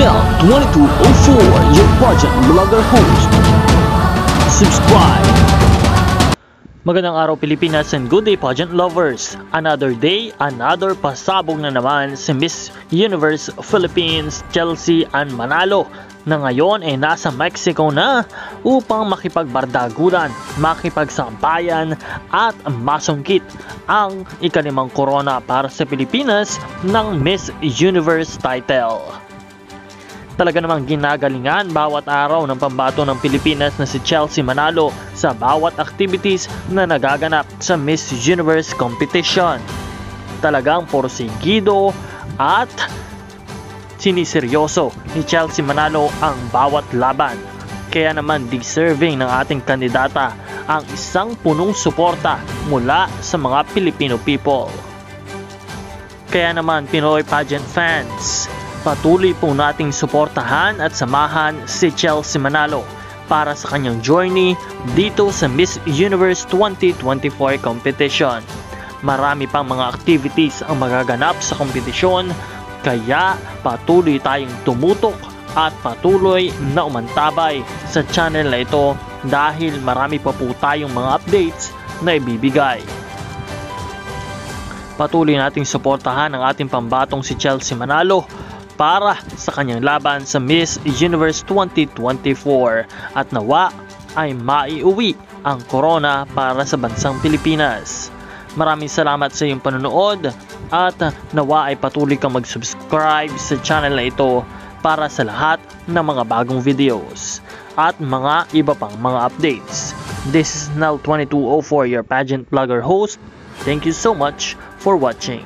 Nel 2204, your pageant vlogger host. Subscribe! Magandang araw Pilipinas and good day pageant lovers. Another day, another pasabog na naman si Miss Universe Philippines Chelsea Ann Manalo na ngayon ay nasa Mexico na upang makipagbardagulan, makipagsabayan at masungkit ang ikalimang corona para sa Pilipinas ng Miss Universe title. Talaga namang ginagalingan bawat araw ng pambato ng Pilipinas na si Chelsea Manalo sa bawat activities na nagaganap sa Miss Universe competition. Talagang porsigido at siniseryoso ni Chelsea Manalo ang bawat laban. Kaya naman deserving ng ating kandidata ang isang punong suporta mula sa mga Filipino people. Kaya naman Pinoy pageant fans, patuloy po nating suportahan at samahan si Chelsea Manalo para sa kanyang journey dito sa Miss Universe 2024 competition. Marami pang mga activities ang magaganap sa kompetisyon, kaya patuloy tayong tumutok at patuloy na umantabay sa channel na ito dahil marami pa po tayong mga updates na ibibigay. Patuloy nating suportahan ang ating pambatong si Chelsea Manalo para sa kanyang laban sa Miss Universe 2024 at nawa ay maiuwi ang corona para sa bansang Pilipinas. Maraming salamat sa iyong panonood at nawa ay patuloy kang mag-subscribe sa channel na ito para sa lahat ng mga bagong videos at mga iba pang mga updates. This is Nel 2204, your pageant vlogger host. Thank you so much for watching.